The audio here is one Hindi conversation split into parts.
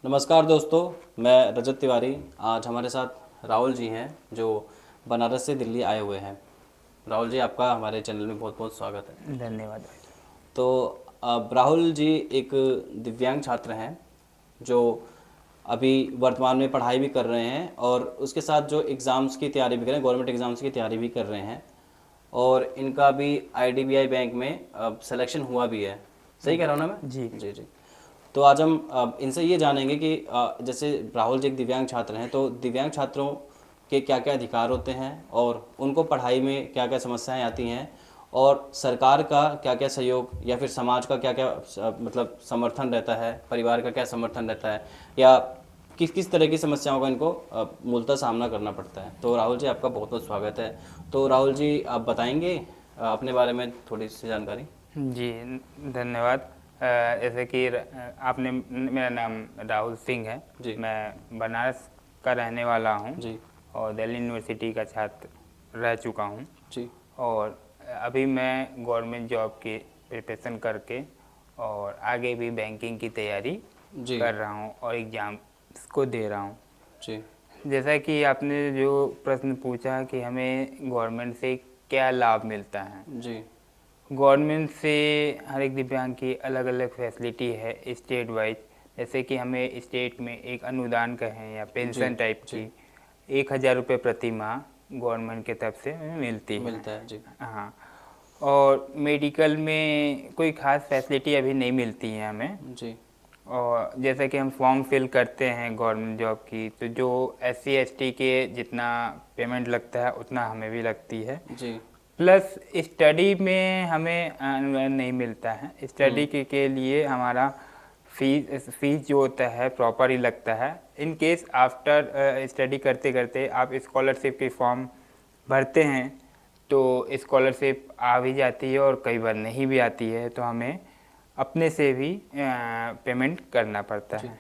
नमस्कार दोस्तों, मैं रजत तिवारी। आज हमारे साथ राहुल जी हैं जो बनारस से दिल्ली आए हुए हैं। राहुल जी, आपका हमारे चैनल में बहुत बहुत स्वागत है। धन्यवाद भाई। तो अब राहुल जी एक दिव्यांग छात्र हैं जो अभी वर्तमान में पढ़ाई भी कर रहे हैं और उसके साथ जो एग्ज़ाम्स की तैयारी भी कर रहे हैं, गवर्नमेंट एग्ज़ाम्स की तैयारी भी कर रहे हैं। और इनका भी आईडीबीआई बैंक में सिलेक्शन हुआ भी है। सही कह रहा हूँ ना जी। मैं? जी जी। तो आज हम इनसे ये जानेंगे कि जैसे राहुल जी एक दिव्यांग छात्र हैं, तो दिव्यांग छात्रों के क्या क्या अधिकार होते हैं और उनको पढ़ाई में क्या क्या समस्याएं आती हैं और सरकार का क्या क्या सहयोग या फिर समाज का क्या क्या मतलब समर्थन रहता है, परिवार का क्या समर्थन रहता है, या किस किस तरह की समस्याओं का इनको मूलतः सामना करना पड़ता है। तो राहुल जी, आपका बहुत बहुत स्वागत है। तो राहुल जी, आप बताएंगे अपने बारे में थोड़ी सी जानकारी? जी, धन्यवाद। जैसे कि आपने मेरा नाम राहुल सिंह है। जी मैं बनारस का रहने वाला हूँ जी और दिल्ली यूनिवर्सिटी का छात्र रह चुका हूँ। जी और अभी मैं गवर्नमेंट जॉब की प्रिपरेशन करके और आगे भी बैंकिंग की तैयारी जी कर रहा हूँ और एग्ज़ाम को दे रहा हूँ। जी जैसा कि आपने जो प्रश्न पूछा कि हमें गवर्नमेंट से क्या लाभ मिलता है। जी गवर्नमेंट से हर एक दिव्यांग की अलग अलग फैसिलिटी है स्टेट वाइज। जैसे कि हमें स्टेट में एक अनुदान कहें या जी पेंशन टाइप जी की 1,000 रुपये प्रति माह गवर्नमेंट की तरफ से हमें मिलती है। मिलता है। जी हाँ। और मेडिकल में कोई ख़ास फैसिलिटी अभी नहीं मिलती है हमें। जी और जैसे कि हम फॉर्म फिल करते हैं गवर्नमेंट जॉब की, तो जो SC ST के जितना पेमेंट लगता है उतना हमें भी लगती है। जी प्लस स्टडी में हमें अनुदान नहीं मिलता है। स्टडी के लिए हमारा फीस जो होता है प्रॉपर ही लगता है। इन केस आफ्टर स्टडी करते करते आप स्कॉलरशिप की फॉर्म भरते हैं तो स्कॉलरशिप आ भी जाती है और कई बार नहीं भी आती है, तो हमें अपने से भी पेमेंट करना पड़ता जी। है।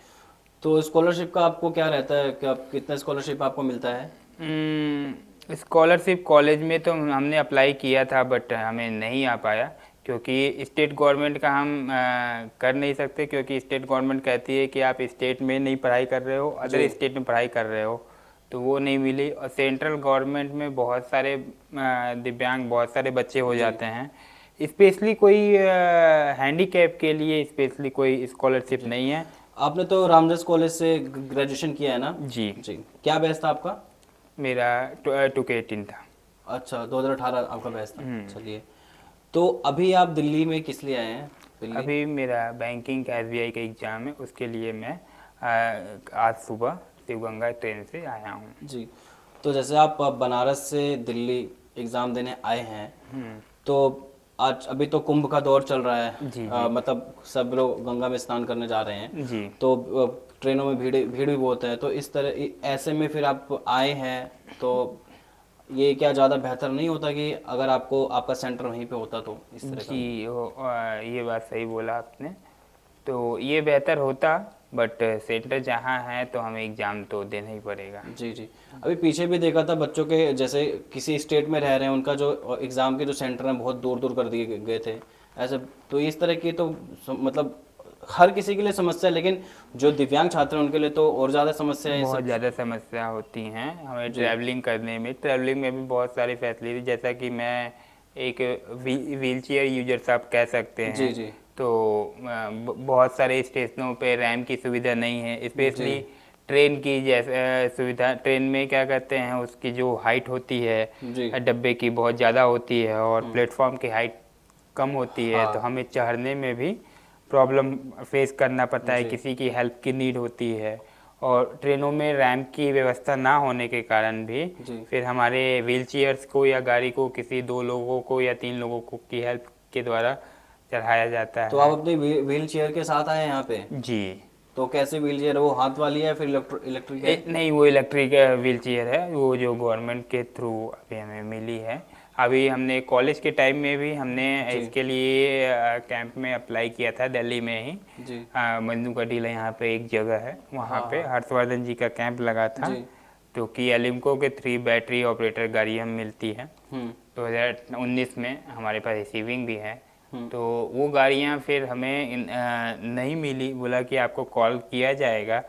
तो स्कॉलरशिप का आपको क्या रहता है कि आप कितना स्कॉलरशिप आपको मिलता है? स्कॉलरशिप कॉलेज में तो हमने अप्लाई किया था बट हमें नहीं आ पाया, क्योंकि स्टेट गवर्नमेंट का हम कर नहीं सकते, क्योंकि स्टेट गवर्नमेंट कहती है कि आप स्टेट में नहीं पढ़ाई कर रहे हो, जी अदर स्टेट में पढ़ाई कर रहे हो, तो वो नहीं मिली। और सेंट्रल गवर्नमेंट में बहुत सारे दिव्यांग बहुत सारे बच्चे हो जी जाते हैं। स्पेशली कोई हैंडीकैप के लिए स्पेशली कोई स्कॉलरशिप जी। नहीं है। आपने तो रामदास कॉलेज से ग्रेजुएशन किया है ना? जी। जी। क्या बैच था आपका? मेरा 2K18 था। अच्छा, 2018 आपका बैच था। चलिए। तो अभी आप दिल्ली में किस लिए आए हैं दिल्ली? अभी मेरा बैंकिंग का SBI का एग्ज़ाम है, उसके लिए मैं आज सुबह शिवगंगा ट्रेन से आया हूँ। जी। तो जैसे आप बनारस से दिल्ली एग्ज़ाम देने आए हैं, तो आज अभी तो कुंभ का दौर चल रहा है। जी जी मतलब सब लोग गंगा में स्नान करने जा रहे हैं। जी। तो ट्रेनों में भीड़ भीड़ भी बहुत है। तो इस तरह ऐसे में फिर आप आए हैं, तो ये क्या ज़्यादा बेहतर नहीं होता कि अगर आपको आपका सेंटर वहीं पे होता तो इस तरह का? जी ये बात सही बोला आपने। तो ये बेहतर होता, बट सेंटर जहाँ है तो हमें एग्ज़ाम तो देना ही पड़ेगा। जी जी। अभी पीछे भी देखा था बच्चों के, जैसे किसी स्टेट में रह रहे हैं, उनका जो एग्ज़ाम के जो सेंटर हैं बहुत दूर दूर कर दिए गए थे ऐसे। तो इस तरह की तो मतलब हर किसी के लिए समस्या है, लेकिन जो दिव्यांग छात्र हैं उनके लिए तो और ज़्यादा समस्या है ये बहुत सब। ज़्यादा समस्या होती हैं हमें जी ट्रैवलिंग करने में। ट्रैवलिंग में भी बहुत सारी फैसिलिटी, जैसा कि मैं एक व्हील चेयर यूजर्स आप कह सकते जी हैं। जी तो बहुत सारे स्टेशनों पे रैम की सुविधा नहीं है, जी स्पेशली ट्रेन की जैसे सुविधा। ट्रेन में क्या कहते हैं, उसकी जो हाइट होती है जी। डब्बे की बहुत ज़्यादा होती है और प्लेटफॉर्म की हाइट कम होती है, तो हाँ। हमें चढ़ने में भी प्रॉब्लम फेस करना पड़ता है, जी किसी की हेल्प की नीड होती है। और ट्रेनों में रैंप की व्यवस्था ना होने के कारण भी जी। फिर हमारे व्हील चेयर्स को या गाड़ी को किसी 2 लोगों को या 3 लोगों को की हेल्प के द्वारा चढ़ाया जाता तो है। आप अपनी व्हील चेयर के साथ आए हैं यहाँ पे? जी। तो कैसे व्हील चेयर है, वो हाथ वाली है या फिर इलेक्ट्रिक है? नहीं, वो इलेक्ट्रिक व्हील चेयर है, वो जो गवर्नमेंट के थ्रू अभी हमें मिली है। अभी हमने कॉलेज के टाइम में भी हमने जी इसके लिए कैंप में अप्लाई किया था दिल्ली में ही। जी। मन्नू का टीला यहाँ पे एक जगह है, वहाँ हाँ पे हाँ। हर्षवर्धन जी का कैंप लगा था। जी। तो कि एलिम्को के 3 बैटरी ऑपरेटर गाड़ी हम मिलती है। हम्म। 2019 में हमारे पास रिसीविंग भी है। तो वो गाड़ियाँ फिर हमें नहीं मिली, बोला कि आपको कॉल किया जाएगा।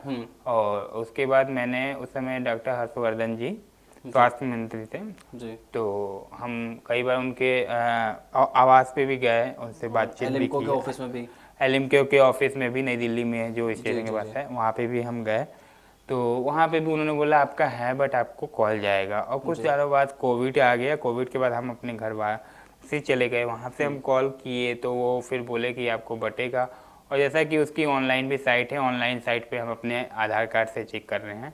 और उसके बाद मैंने उस समय डॉक्टर हर्षवर्धन जी स्वास्थ्य मंत्री थे, जी। तो हम कई बार उनके आवास पे भी गए, उनसे बातचीत भी एलिम्को के की। ऑफिस में भी। एलिम्को के ऑफिस में भी, नई दिल्ली में है जो स्टेशन के जी पास जी। है, वहाँ पे भी हम गए। तो वहाँ पे भी उन्होंने बोला आपका है बट आपको कॉल जाएगा। और कुछ सालों बाद कोविड आ गया, कोविड के बाद हम अपने घर से चले गए, वहाँ से हम कॉल किए तो वो फिर बोले कि आपको बटेगा। और जैसा कि उसकी ऑनलाइन भी साइट है, ऑनलाइन साइट पे हम अपने आधार कार्ड से चेक कर रहे हैं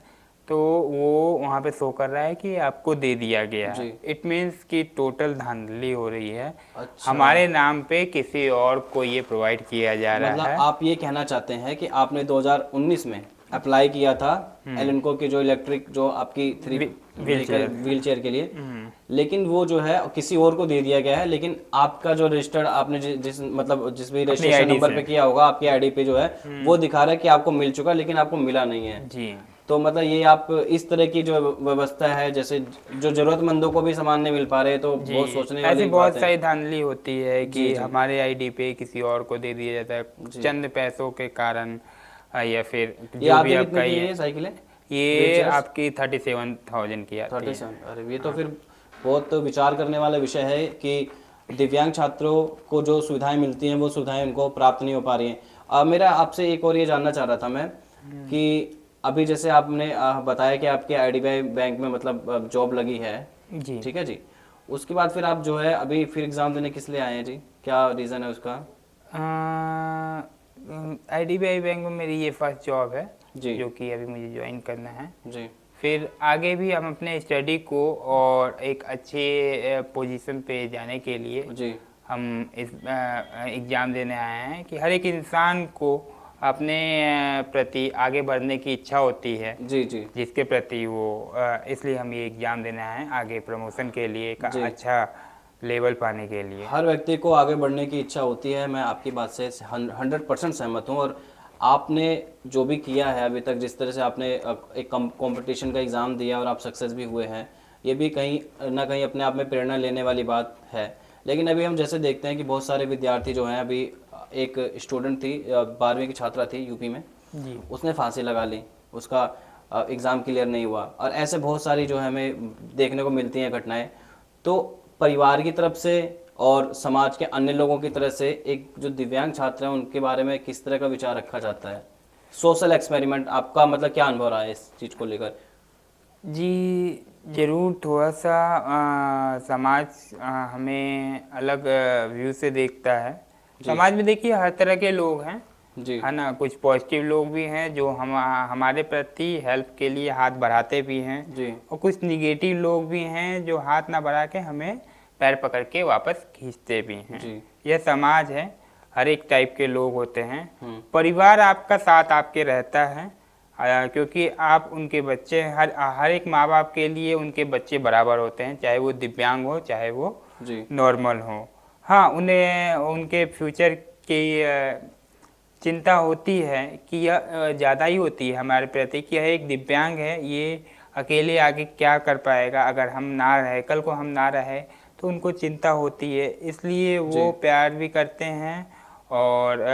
तो वो वहाँ पे शो कर रहा है कि आपको दे दिया गया है। जी। इट मीन्स कि टोटल धांधली हो रही है, अच्छा, हमारे नाम पे किसी और को ये प्रोवाइड किया जा रहा मतलब है। आप ये कहना चाहते हैं कि आपने 2019 में अप्लाई किया था एलिनको की जो इलेक्ट्रिक जो आपकी थ्री व्हीलचेयर। व्हील चेयर के लिए, लेकिन वो जो है किसी और को दे दिया गया है, लेकिन आपका जो रजिस्टर्ड आपने जिस मतलब जिस भी रजिस्ट्रेशन आईडी नंबर से। पे किया होगा आपकी आईडी पे जो है वो दिखा रहा है कि आपको मिल चुका, लेकिन आपको मिला नहीं है। जी तो मतलब ये आप इस तरह की जो व्यवस्था है, जैसे जो जरूरतमंदों को भी सामान नहीं मिल पा रहे, तो जी, बहुत सोचने ऐसी वाली बहुत बात है। सारी धांधली होती है जी कि जी हमारे आईडी पे किसी और को दे दिया जाता है जी। चंद पैसों के कारण। या फिर ये जो भी आती आपका कितने की है ये ये साइकिलें, व्हील ये चेयर्स? आपकी 37,000 की आती है। 37। अरे ये तो फिर बहुत विचार करने वाला विषय है कि दिव्यांग छात्रों को जो सुविधाएं मिलती हैं वो सुविधाएं उनको प्राप्त नहीं हो पा रही हैं। मेरा आपसे एक और ये जानना चाह रहा था मैं कि अभी जैसे आपने बताया कि आपके आईडीबीआई बैंक में मतलब जॉब लगी है, जी। ठीक है जी, उसके बाद फिर आप जो है अभी फिर एग्ज़ाम देने किस लिए आए हैं जी, क्या रीज़न है उसका? आईडीबीआई बैंक में मेरी ये फर्स्ट जॉब है जी जो कि अभी मुझे ज्वाइन करना है। जी फिर आगे भी हम अपने स्टडी को और एक अच्छे पोजीशन पे जाने के लिए जी हम इस एग्ज़ाम देने आए हैं कि हर एक इंसान को अपने प्रति आगे बढ़ने की इच्छा होती है, जी जी जिसके प्रति वो इसलिए हम ये एग्ज़ाम देने आए हैं आगे प्रमोशन के लिए, एक जी। अच्छा लेवल पाने के लिए। हर व्यक्ति को आगे बढ़ने की इच्छा होती है, मैं आपकी बात से 100% सहमत हूँ। और आपने जो भी किया है अभी तक, जिस तरह से आपने एक कंपटीशन का एग्ज़ाम दिया और आप सक्सेस भी हुए हैं, ये भी कहीं ना कहीं अपने आप में प्रेरणा लेने वाली बात है। लेकिन अभी हम जैसे देखते हैं कि बहुत सारे विद्यार्थी जो हैं, अभी एक स्टूडेंट थी 12वीं की छात्रा थी यूपी में, जी उसने फांसी लगा ली, उसका एग्ज़ाम क्लियर नहीं हुआ। और ऐसे बहुत सारी जो है हमें देखने को मिलती हैं घटनाएं। तो परिवार की तरफ से और समाज के अन्य लोगों की तरफ से एक जो दिव्यांग छात्र हैं उनके बारे में किस तरह का विचार रखा जाता है? सोशल एक्सपेरिमेंट, आपका मतलब क्या अनुभव रहा है इस चीज़ को लेकर? जी जरूर, थोड़ा सा समाज हमें अलग व्यू से देखता है। समाज में देखिए हर तरह के लोग हैं, जी है ना। कुछ पॉजिटिव लोग भी हैं जो हमारे प्रति हेल्प के लिए हाथ बढ़ाते भी हैं, जी और कुछ निगेटिव लोग भी हैं जो हाथ ना बढ़ा के हमें पैर पकड़ के वापस खींचते भी हैं। जी यह समाज है, हर एक टाइप के लोग होते हैं। परिवार आपका साथ आपके रहता है, क्योंकि आप उनके बच्चे, हर एक माँ बाप के लिए उनके बच्चे बराबर होते हैं, चाहे वो दिव्यांग हो चाहे वो जी नॉर्मल हो। हाँ, उन्हें उनके फ्यूचर की चिंता होती है कि यह ज़्यादा ही होती है हमारे प्रति कि यह एक दिव्यांग है, ये अकेले आगे क्या कर पाएगा अगर हम ना रहे, कल को हम ना रहे, तो उनको चिंता होती है। इसलिए वो प्यार भी करते हैं और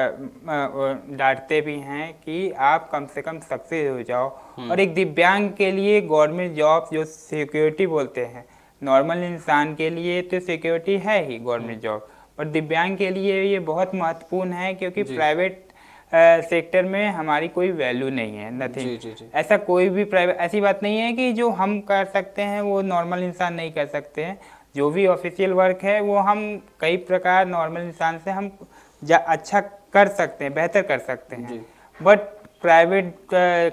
डांटते भी हैं कि आप कम से कम सक्सेस हो जाओ। और एक दिव्यांग के लिए गवर्नमेंट जॉब जो सिक्योरिटी बोलते हैं, नॉर्मल इंसान के लिए तो सिक्योरिटी है ही गवर्नमेंट जॉब, पर दिव्यांग के लिए ये बहुत महत्वपूर्ण है, क्योंकि प्राइवेट सेक्टर में हमारी कोई वैल्यू नहीं है, नथिंग। जी जी जी ऐसा कोई भी प्राइवेट, ऐसी बात नहीं है कि जो हम कर सकते हैं वो नॉर्मल इंसान नहीं कर सकते हैं। जो भी ऑफिशियल वर्क है वो हम कई प्रकार नॉर्मल इंसान से हम अच्छा कर सकते हैं, बेहतर कर सकते हैं। बट प्राइवेट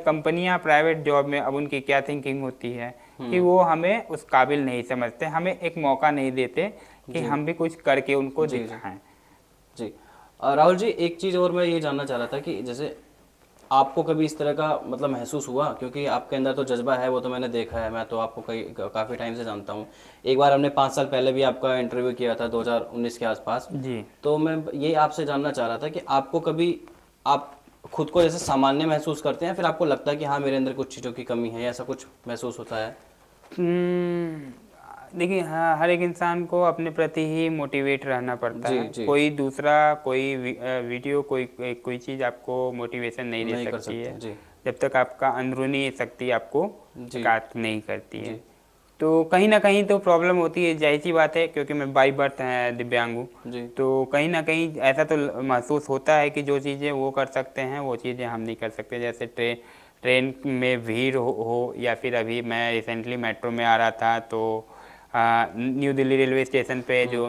कंपनियां, प्राइवेट जॉब में अब उनकी क्या थिंकिंग होती है कि वो हमें उस काबिल नहीं समझते, हमें एक मौका नहीं देते कि हम भी कुछ करके उनको दिखाएं। जी राहुल जी, एक चीज़ और मैं ये जानना चाह रहा था कि जैसे आपको कभी इस तरह का मतलब महसूस हुआ, क्योंकि आपके अंदर तो जज्बा है, वो तो मैंने देखा है, मैं तो आपको काफ़ी टाइम से जानता हूँ। एक बार हमने 5 साल पहले भी आपका इंटरव्यू किया था 2019 के आसपास जी। तो मैं ये आपसे जानना चाह रहा था कि आपको कभी आप खुद को जैसे सामान्य महसूस करते हैं, फिर आपको लगता है कि हाँ मेरे अंदर कुछ चीज़ों की कमी है, ऐसा कुछ महसूस होता है? देखिए हाँ, हर एक इंसान को अपने प्रति ही मोटिवेट रहना पड़ता जी, है। जी। कोई दूसरा कोई वीडियो कोई चीज़ आपको मोटिवेशन नहीं दे नहीं कर सकती सकते है हैं, जी। जब तक आपका अंदरूनी शक्ति आपको जी, साथ नहीं करती है। जी, तो कहीं ना कहीं तो प्रॉब्लम होती है, जाहिर सी बात है, क्योंकि मैं बाई बर्थ है दिव्यांग हूँ। जी, तो कहीं ना कहीं ऐसा तो महसूस होता है कि जो चीज़ें वो कर सकते हैं वो चीज़ें हम नहीं कर सकते। जैसे ट्रेन में भीड़ हो या फिर अभी मैं रिसेंटली मेट्रो में आ रहा था तो न्यू दिल्ली रेलवे स्टेशन पे जो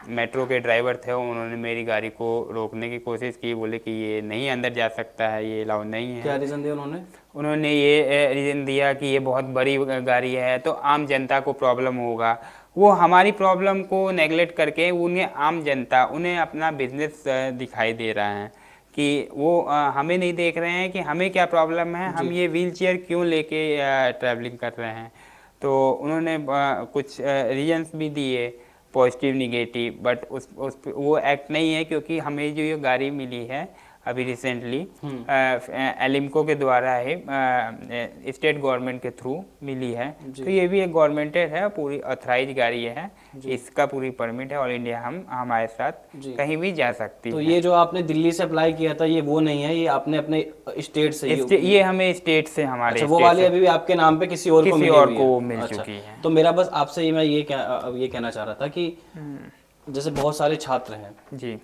मेट्रो के ड्राइवर थे उन्होंने मेरी गाड़ी को रोकने की कोशिश की, बोले कि ये नहीं अंदर जा सकता है, ये अलाउ नहीं क्या है। रीज़न दिया उन्होंने? उन्होंने ये रीज़न दिया कि ये बहुत बड़ी गाड़ी है तो आम जनता को प्रॉब्लम होगा। वो हमारी प्रॉब्लम को नेगलेक्ट करके उन्हें आम जनता, उन्हें अपना बिजनेस दिखाई दे रहा है कि वो हमें नहीं देख रहे हैं कि हमें क्या प्रॉब्लम है, जी, हम ये व्हील चेयर क्यों लेके ट्रैवलिंग कर रहे हैं। तो उन्होंने कुछ रीजन्स भी दिए, पॉजिटिव निगेटिव, बट उस वो एक्ट नहीं है, क्योंकि हमें जो ये गाड़ी मिली है अभी रिसेंटली एलिम्को के द्वारा है, स्टेट गवर्नमेंट के थ्रू मिली है। जी, तो ये भी एक गवर्नमेंटेड है, पूरी ऑथराइज गाड़ी है, जी, इसका पूरी परमिट है, ऑल इंडिया हम हमारे साथ जी। कहीं भी जा सकती तो है। ये जो आपने दिल्ली से अप्लाई किया था ये वो नहीं है, ये आपने अपने स्टेट से ये हमें स्टेट से, हमारे अच्छा, वो स्टेट वाली से अभी भी आपके नाम पे किसी और को किसी मिली और हुई को है? मिल अच्छा, चुकी है। तो मेरा बस आपसे मैं ये कहना चाह रहा था कि जैसे बहुत सारे छात्र हैं, जी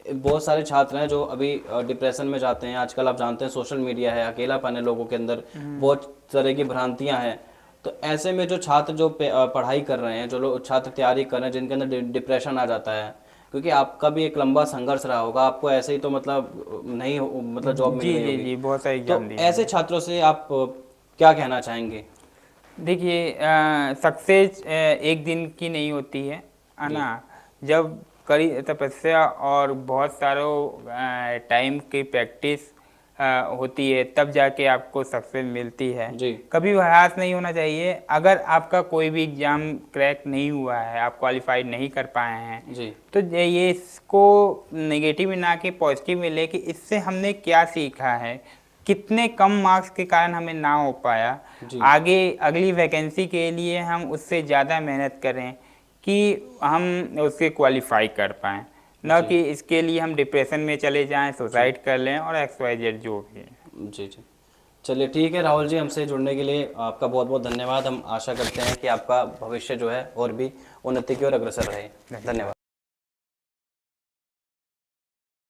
बहुत सारे छात्र हैं जो अभी डिप्रेशन में जाते हैं। आजकल आप जानते हैं सोशल मीडिया है, अकेलापन है लोगों के अंदर, बहुत तरह की भ्रांतियां हैं। तो ऐसे में जो छात्र जो पढ़ाई कर रहे हैं, जो लोग छात्र तैयारी कर रहे हैं, जिनके अंदर डिप्रेशन आ जाता है, क्योंकि आपका भी एक लंबा संघर्ष रहा होगा, आपको ऐसे ही तो मतलब नहीं मतलब जॉब मिल जी गई जी होगी। जी बहुत सारे तो एग्जाम दिए ऐसे हैं। छात्रों से आप क्या कहना चाहेंगे? देखिए सक्सेस एक दिन की नहीं होती है जी, ना। जब कड़ी तपस्या और बहुत सारों टाइम की प्रैक्टिस होती है तब जाके आपको सक्सेस मिलती है। जी, कभी हरास नहीं होना चाहिए। अगर आपका कोई भी एग्ज़ाम क्रैक नहीं हुआ है, आप क्वालिफाई नहीं कर पाए हैं, जी, तो ये इसको नेगेटिव में ना कि पॉजिटिव में ले कि इससे हमने क्या सीखा है, कितने कम मार्क्स के कारण हमें ना हो पाया, जी, आगे अगली वैकेंसी के लिए हम उससे ज़्यादा मेहनत करें कि हम उसके क्वालिफाई कर पाएँ, न जी, कि इसके लिए हम डिप्रेशन में चले जाएं, जी, सुसाइड कर लें और XYZ जो भी है। जी, जी। चलिए ठीक है राहुल जी, हमसे जुड़ने के लिए आपका बहुत बहुत धन्यवाद। हम आशा करते हैं कि आपका भविष्य जो है और भी उन्नति की ओर अग्रसर रहे। धन्यवाद।